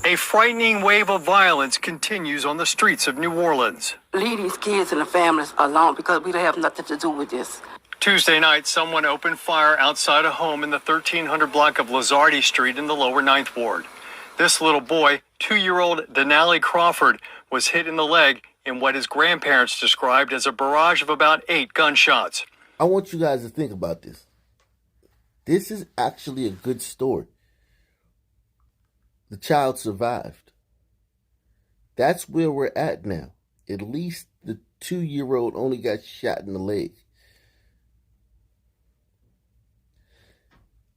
A frightening wave of violence continues on the streets of New Orleans. Leave these kids and the families alone because we don't have nothing to do with this. Tuesday night, someone opened fire outside a home in the 1300 block of Lazardi Street in the lower 9th Ward. This little boy, 2-year-old Denali Crawford, was hit in the leg in what his grandparents described as a barrage of about 8 gunshots. I want you guys to think about this. This is actually a good story. The child survived. That's where we're at now. At least the 2-year-old only got shot in the leg.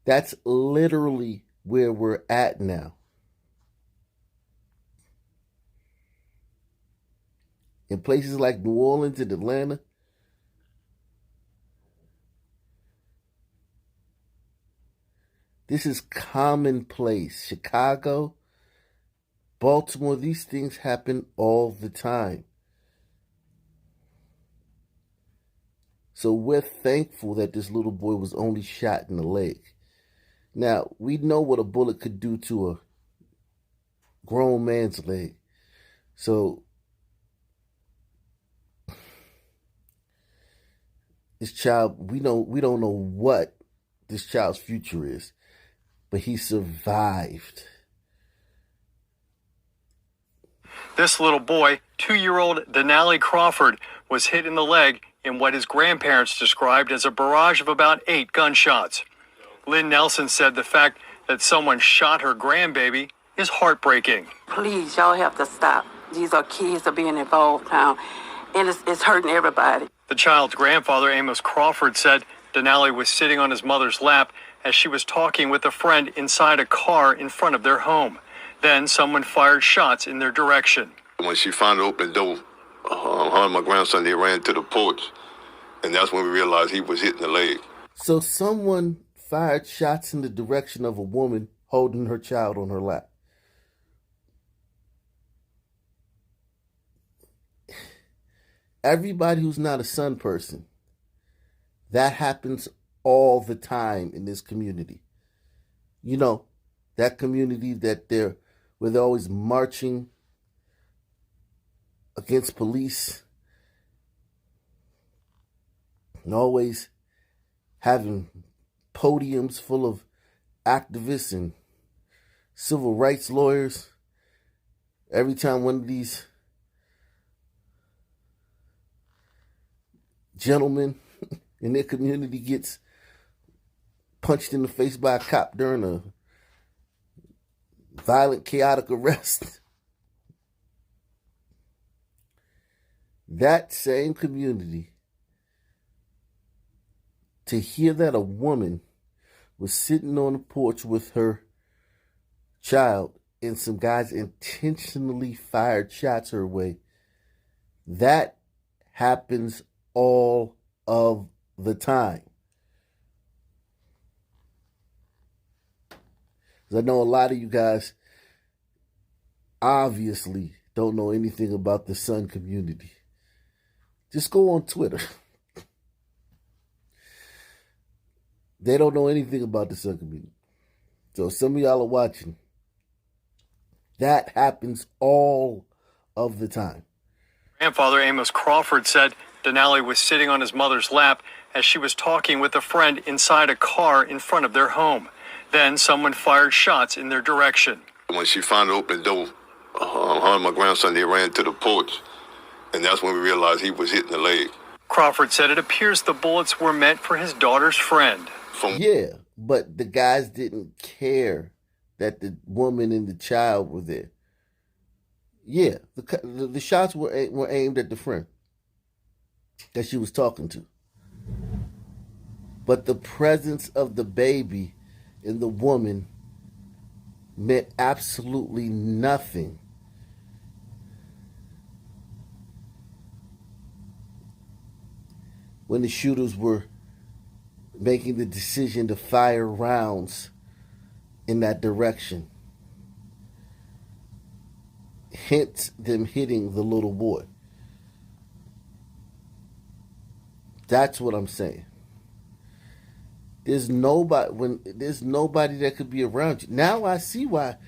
That's literally where we're at now. In places like New Orleans and Atlanta, this is commonplace. Chicago, Baltimore, these things happen all the time. So we're thankful that this little boy was only shot in the leg. Now, we know what a bullet could do to a grown man's leg. So this child, we don't know what this child's future is, but he survived. This little boy, 2-year-old Denali Crawford, was hit in the leg in what his grandparents described as a barrage of about 8 gunshots. Lynn Nelson said the fact that someone shot her grandbaby is heartbreaking. Please, y'all have to stop. These are kids that are being involved now, and it's hurting everybody. The child's grandfather, Amos Crawford, said Denali was sitting on his mother's lap as she was talking with a friend inside a car in front of their home. Then someone fired shots in their direction. When she finally opened the door, her and my grandson, they ran to the porch, and that's when we realized he was hit in the leg. So someone fired shots in the direction of a woman holding her child on her lap. Everybody who's not a son person, that happens all the time in this community. You know, that community where they're always marching against police and always having podiums full of activists and civil rights lawyers. Every time one of these gentlemen in their community gets punched in the face by a cop during a violent, chaotic arrest, that same community, to hear that a woman was sitting on the porch with her child and some guys intentionally fired shots her way, that happens all of the time. Because I know a lot of you guys obviously don't know anything about the son community. Just go on Twitter. They don't know anything about the son community. So some of y'all are watching. That happens all of the time. Grandfather Amos Crawford said Denali was sitting on his mother's lap as she was talking with a friend inside a car in front of their home. Then someone fired shots in their direction. When she finally opened the door, her and my grandson, they ran to the porch, and that's when we realized he was hit in the leg. Crawford said it appears the bullets were meant for his daughter's friend. Yeah, but the guys didn't care that the woman and the child were there. Yeah, the shots were aimed at the friend that she was talking to. But the presence of the baby and the woman meant absolutely nothing. When the shooters were making the decision to fire rounds in that direction, hence them hitting the little boy. That's what I'm saying. There's nobody that could be around you. Now I see why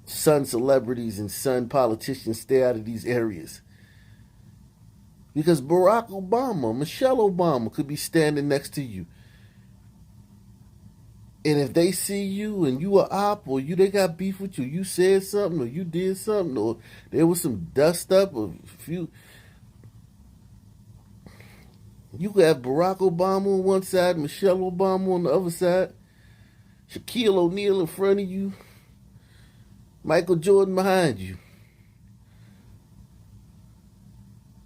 son celebrities and son politicians stay out of these areas. Because Barack Obama, Michelle Obama could be standing next to you. And if they see you and you a op, or they got beef with you, you said something or you did something, or there was some dust up, or you could have Barack Obama on one side, Michelle Obama on the other side, Shaquille O'Neal in front of you, Michael Jordan behind you.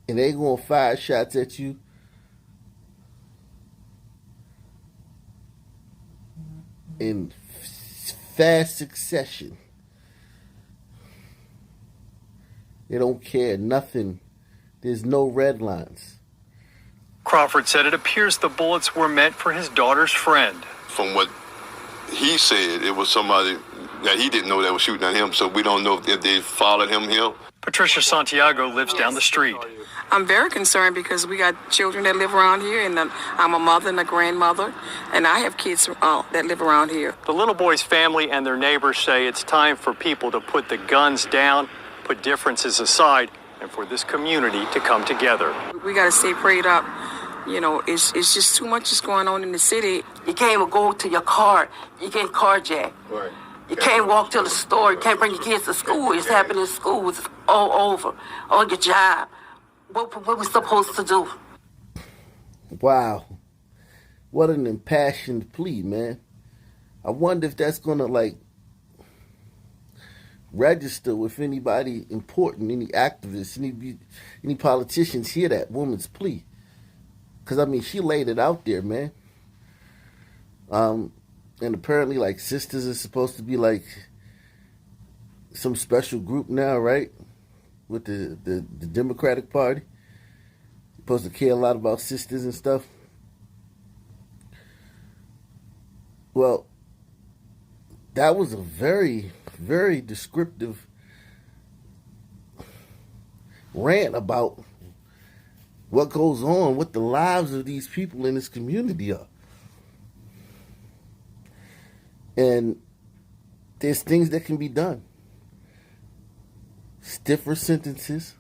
And they gonna fire shots at you. In fast succession. They don't care, nothing. There's no red lines. Crawford said it appears the bullets were meant for his daughter's friend. From what he said, it was somebody that he didn't know that was shooting at him, so we don't know if they followed him here. Patricia Santiago lives down the street. I'm very concerned because we got children that live around here, and I'm a mother and a grandmother, and I have kids that live around here. The little boy's family and their neighbors say it's time for people to put the guns down, put differences aside, and for this community to come together. We got to stay prayed up. You know, it's just too much is going on in the city. You can't even go to your car. You get carjacked. Right. You can't walk to the store. You can't bring your kids to school. It's happening in schools. It's all over. On your job. What we supposed to do? Wow. What an impassioned plea, man. I wonder if that's going to, register with anybody important, any activists, any politicians hear that woman's plea. Because, she laid it out there, man. And apparently, sisters are supposed to be, some special group now, right? With the Democratic Party. Supposed to care a lot about sisters and stuff. Well, that was a very, very descriptive rant about what goes on, what the lives of these people in this community are. And there's things that can be done. Stiffer sentences,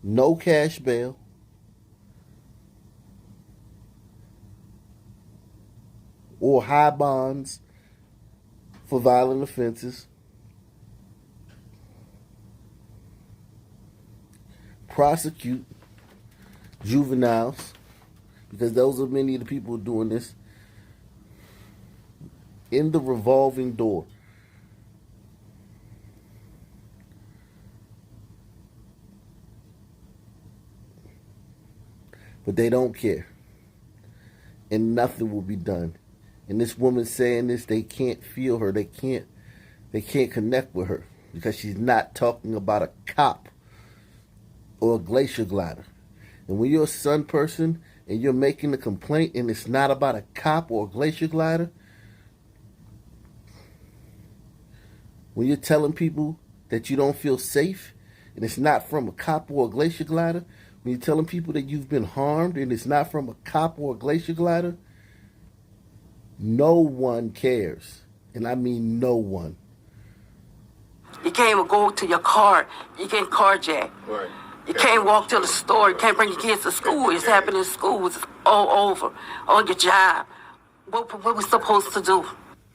no cash bail, or high bonds for violent offenses. Prosecute juveniles, because those are many of the people doing this, in the revolving door. But they don't care. And nothing will be done. And this woman saying this, they can't feel her. They can't connect with her. Because she's not talking about a cop or a glacier glider. And when you're a Sun person and you're making a complaint and it's not about a cop or a glacier glider, when you're telling people that you don't feel safe and it's not from a cop or a glacier glider, when you're telling people that you've been harmed and it's not from a cop or a glacier glider, no one cares. And I mean no one. You can't even go to your car. You get carjacked. Right. You can't walk to the store. You can't bring your kids to school. It's happening in schools. It's all over. On your job. What we supposed to do?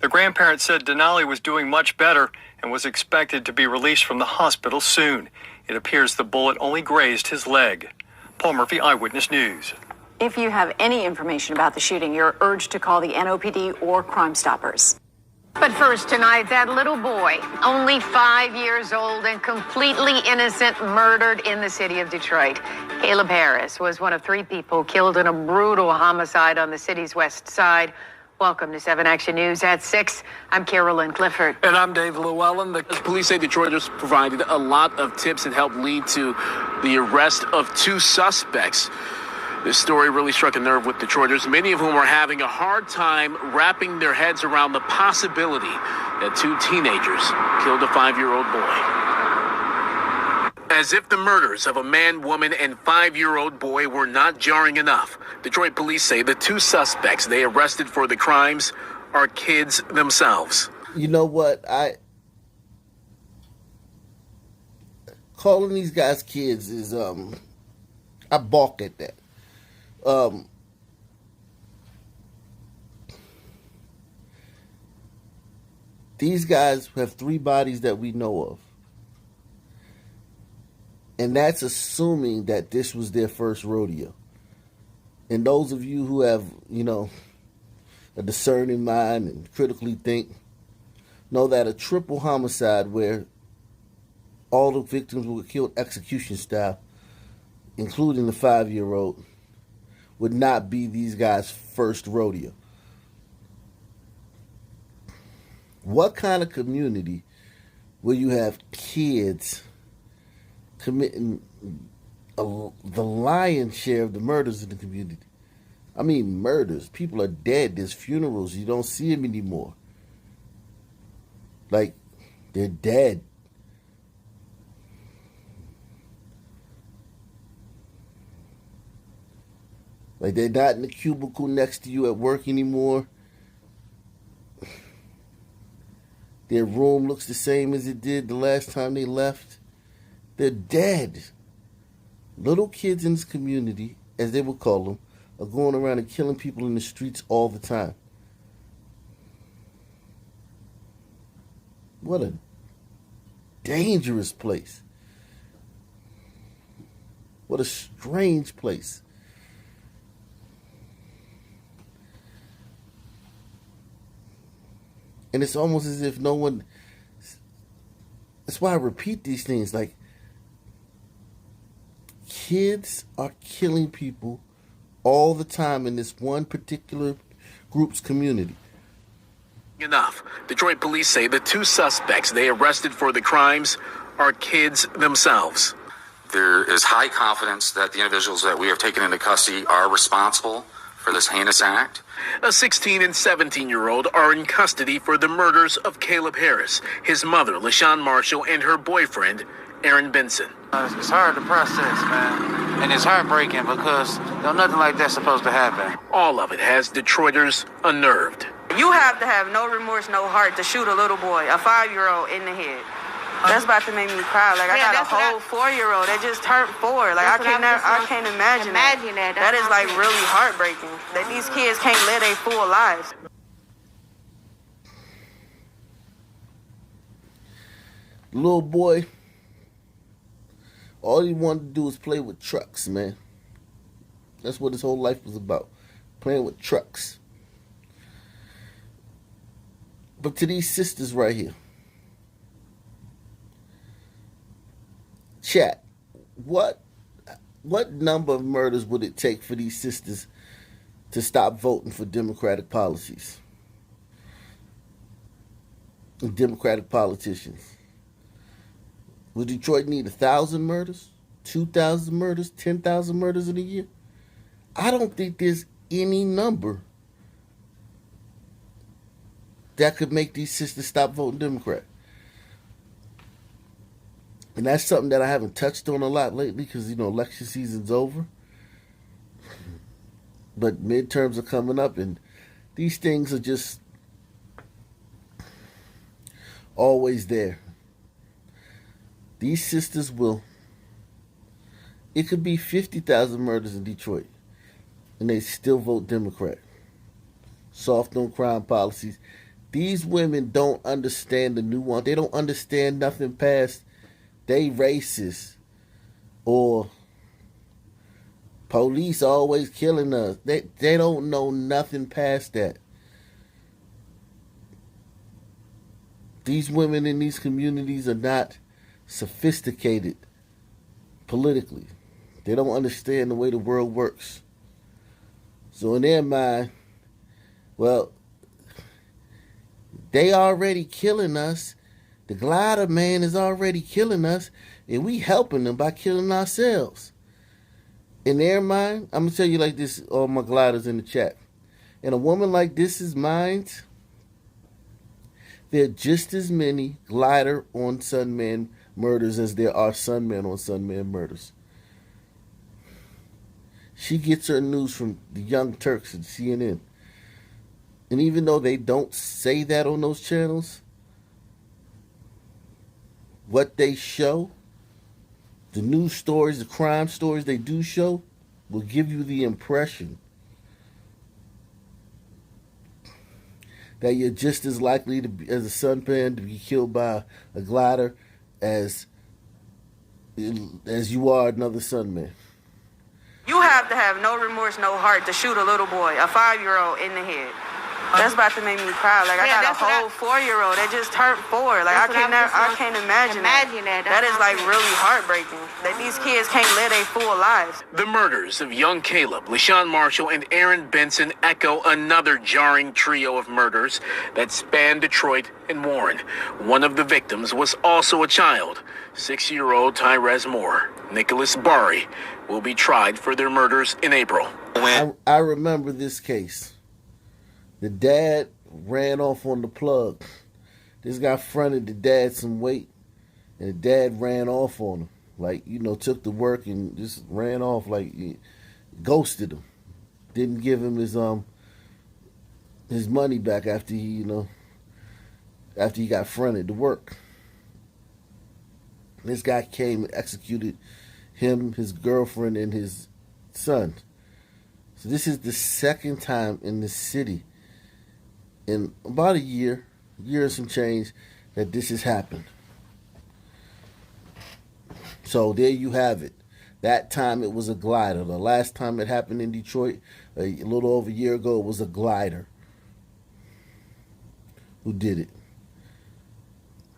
The grandparent said Denali was doing much better and was expected to be released from the hospital soon. It appears the bullet only grazed his leg. Paul Murphy, Eyewitness News. If you have any information about the shooting, you're urged to call the NOPD or Crime Stoppers. But first tonight, that little boy, only 5 years old and completely innocent, murdered in the city of Detroit. Caleb Harris was one of 3 people killed in a brutal homicide on the city's west side. Welcome to 7 Action News at 6. I'm Carolyn Clifford. And I'm Dave Llewellyn. The police say Detroiters provided a lot of tips that helped lead to the arrest of 2 suspects. This story really struck a nerve with Detroiters, many of whom are having a hard time wrapping their heads around the possibility that 2 teenagers killed a 5-year-old boy. As if the murders of a man, woman, and 5-year-old boy were not jarring enough, Detroit police say the 2 suspects they arrested for the crimes are kids themselves. You know what? calling these guys kids is I balk at that. These guys have 3 bodies that we know of. And that's assuming that this was their first rodeo. And those of you who have, a discerning mind and critically think, know that a triple homicide where all the victims were killed execution style, including the 5-year-old, would not be these guys' first rodeo. What kind of community where you have kids committing the lion's share of the murders in the community? I mean, murders. People are dead. There's funerals. You don't see them anymore. Like, they're dead. Like, they're not in the cubicle next to you at work anymore. Their room looks the same as it did the last time they left. They're dead. Little kids in this community, as they would call them, are going around and killing people in the streets all the time. What a dangerous place. What a strange place. And it's almost as if no one... That's why I repeat these things. Like, kids are killing people all the time in this one particular group's community. Enough. Detroit police say the 2 suspects they arrested for the crimes are kids themselves. There is high confidence that the individuals that we have taken into custody are responsible for this heinous act. A 16 and 17-year-old are in custody for the murders of Caleb Harris, his mother, LaShawn Marshall, and her boyfriend, Aaron Benson. It's hard to process, man. And it's heartbreaking because nothing like that's supposed to happen. All of it has Detroiters unnerved. You have to have no remorse, no heart to shoot a little boy, a 5-year-old, in the head. That's about to make me cry. Like, I got a whole 4-year-old that just turned 4. Like, I can't imagine that. That is, like, really heartbreaking. That these kids can't live their full lives. Little boy, all he wanted to do was play with trucks, man. That's what his whole life was about. Playing with trucks. But to these sisters right here, chat, what number of murders would it take for these sisters to stop voting for Democratic policies and Democratic politicians? Would Detroit need 1,000 murders, 2,000 murders, 10,000 murders in a year? I don't think there's any number that could make these sisters stop voting Democrat. And that's something that I haven't touched on a lot lately because, election season's over. But midterms are coming up and these things are just always there. These sisters will... It could be 50,000 murders in Detroit and they still vote Democrat. Soft on crime policies. These women don't understand the nuance. They don't understand nothing past they racist or police always killing us. They don't know nothing past that. These women in these communities are not sophisticated politically. They don't understand the way the world works. So in their mind, well, they already killing us. The glider man is already killing us, and we helping them by killing ourselves. In their mind, I'm going to tell you like this, all my gliders in the chat. In a woman like this's mind, there are just as many glider on Sunman murders as there are Sunman on Sunman murders. She gets her news from the Young Turks and CNN. And even though they don't say that on those channels, what they show the news stories, the crime stories they do show will give you the impression that you're just as likely to be, as a sunpan to be killed by a glider as you are another sunman. You have to have no remorse, no heart to shoot a little boy, a 5-year-old, in the head. That's about to make me cry. Like, I got a whole 4-year-old that just turned 4. Like, I can't imagine that. That is, like, really heartbreaking. That these kids can't live their full lives. The murders of young Caleb, LaShawn Marshall, and Aaron Benson echo another jarring trio of murders that span Detroit and Warren. One of the victims was also a child, 6-year-old Tyrese Moore. Nicholas Bari will be tried for their murders in April. I remember this case. The dad ran off on the plug. This guy fronted the dad some weight, and the dad ran off on him. Like, took the work and just ran off, like, ghosted him. Didn't give him his money back after he got fronted to work. This guy came and executed him, his girlfriend, and his son. So this is the second time in the city in about a year and some change, that this has happened. So there you have it. That time it was a glider. The last time it happened in Detroit, a little over a year ago, it was a glider who did it.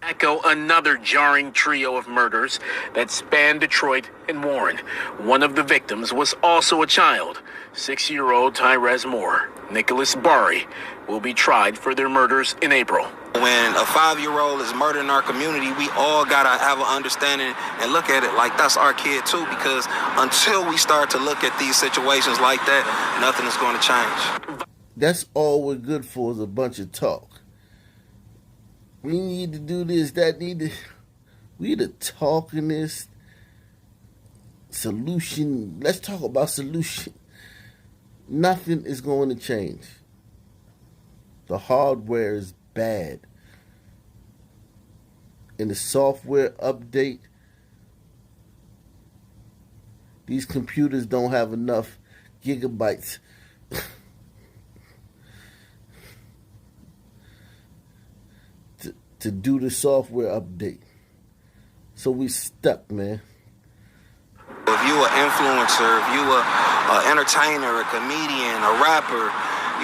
Echo another jarring trio of murders that span Detroit and Warren. One of the victims was also a child, 6-year-old Tyrese Moore. Nicholas Bari will be tried for their murders in April. When a 5-year-old is murdered in our community, we all gotta have an understanding and look at it like that's our kid too, because until we start to look at these situations like that, nothing is going to change. That's all we're good for, is a bunch of talk. We need to do this, we need to talk in this solution. Let's talk about solution. Nothing is going to change. The hardware is bad. In the software update, these computers don't have enough gigabytes to do the software update. So we stuck, man. If you an influencer, if you a entertainer, a comedian, a rapper,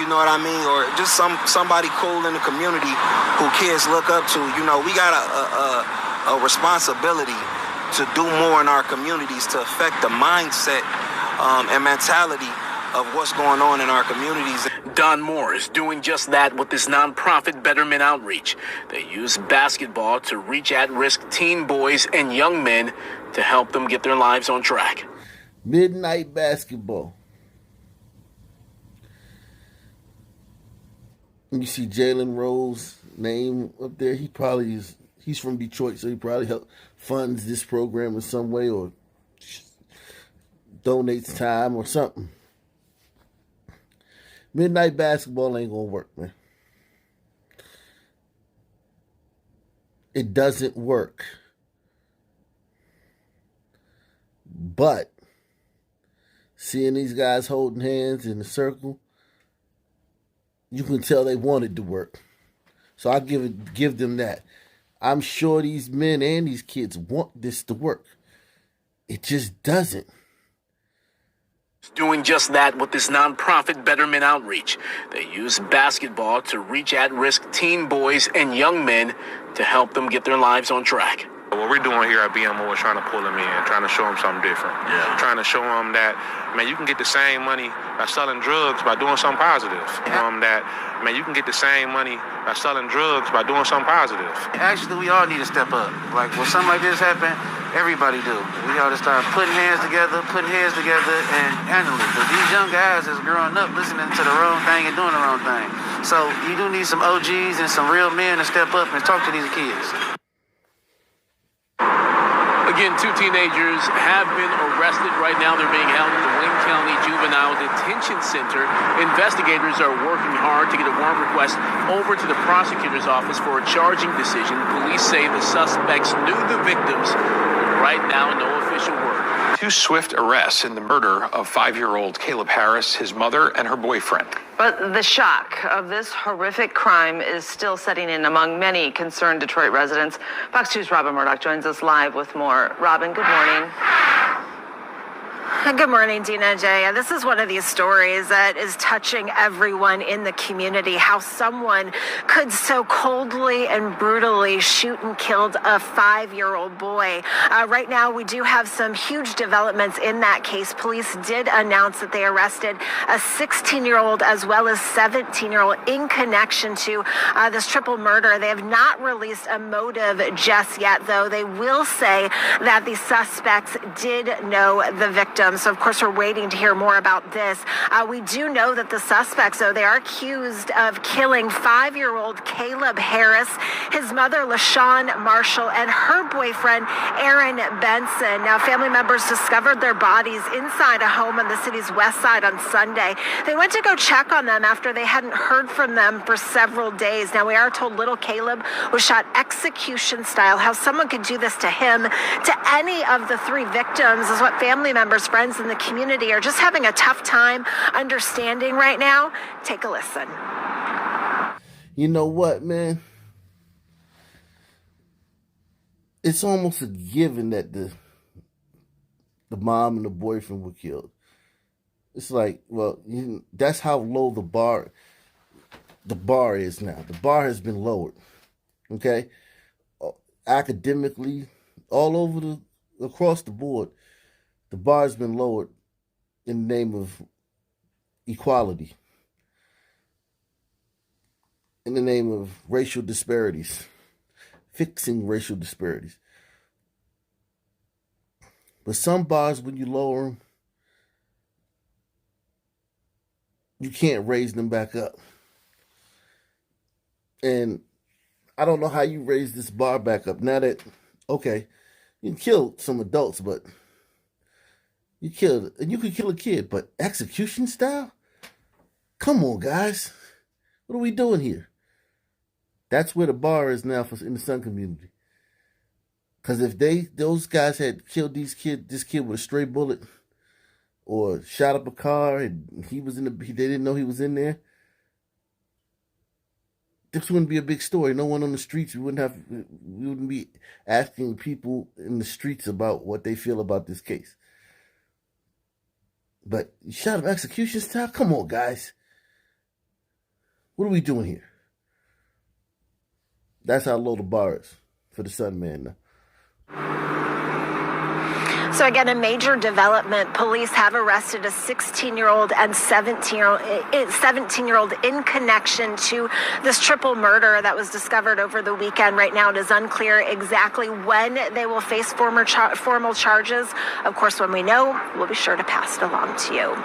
you know what I mean, or just somebody cool in the community who kids look up to, we got a responsibility to do more in our communities to affect the mindset and mentality of what's going on in our communities. Don Moore is doing just that with this nonprofit Betterment Outreach. They use basketball to reach at-risk teen boys and young men to help them get their lives on track. Midnight basketball. You see Jalen Rose's name up there. He's from Detroit, so he probably funds this program in some way or donates time or something. Midnight basketball ain't gonna work, man. It doesn't work. But seeing these guys holding hands in a circle, you can tell they wanted to work. So I give them that. I'm sure these men and these kids want this to work. It just doesn't. Doing just that with this nonprofit Betterment Outreach. They use basketball to reach at-risk teen boys and young men to help them get their lives on track. What we're doing here at BMO is trying to pull them in, trying to show them something different. Yeah. Trying to show them that, man, you can get the same money by selling drugs by doing something positive. You can get the same money by selling drugs by doing something positive. Actually, we all need to step up. Like, when something like this happen, everybody do. We got to start putting heads together, and handling it. Because these young guys is growing up listening to the wrong thing and doing the wrong thing. So you do need some OGs and some real men to step up and talk to these kids. Again, 2 teenagers have been arrested. Right now, they're being held at the Wayne County Juvenile Detention Center. Investigators are working hard to get a warrant request over to the prosecutor's office for a charging decision. Police say the suspects knew the victims, but right now, no official official word. 2 swift arrests in the murder of 5-year-old Caleb Harris, his mother, and her boyfriend. But the shock of this horrific crime is still setting in among many concerned Detroit residents. Fox 2's Robin Murdoch joins us live with more. Robin, good morning. Good morning, Dina and Jay. This is one of these stories that is touching everyone in the community, how someone could so coldly and brutally shoot and kill a 5-year-old boy. Right now, we do have some huge developments in that case. Police did announce that they arrested a 16-year-old as well as 17-year-old in connection to this triple murder. They have not released a motive just yet, though. They will say that the suspects did know the victim. So, of course, we're waiting to hear more about this. We do know that the suspects, though, they are accused of killing 5-year-old Caleb Harris, his mother, LaShawn Marshall, and her boyfriend, Aaron Benson. Now, family members discovered their bodies inside a home on the city's west side on Sunday. They went to go check on them after they hadn't heard from them for several days. Now, we are told little Caleb was shot execution style. How someone could do this to him, to any of the 3 victims, is what family members, friends in the community are just having a tough time understanding right now. Take a listen. You know what, man? It's almost a given that the mom and the boyfriend were killed. It's like, well, that's how low the bar is now. The bar has been lowered. Okay? Academically, all over across the board, the bar has been lowered in the name of equality, in the name of racial disparities, fixing racial disparities. But some bars, when you lower them, you can't raise them back up. And I don't know how you raise this bar back up. Now that, okay, you can kill some adults, but you can kill a kid, but execution style? Come on, guys. What are we doing here? That's where the bar is now in the Sun community. Because if those guys had killed this kid with a stray bullet, or shot up a car and they didn't know he was in there, this wouldn't be a big story. No one on the streets, we wouldn't be asking people in the streets about what they feel about this case. But you shot up execution style? Come on, guys. What are we doing here? That's how low the bar is for the Sun man now. So again, a major development. Police have arrested a 16-year-old and 17-year-old in connection to this triple murder that was discovered over the weekend. Right now, it is unclear exactly when they will face formal charges. Of course, when we know, we'll be sure to pass it along to you.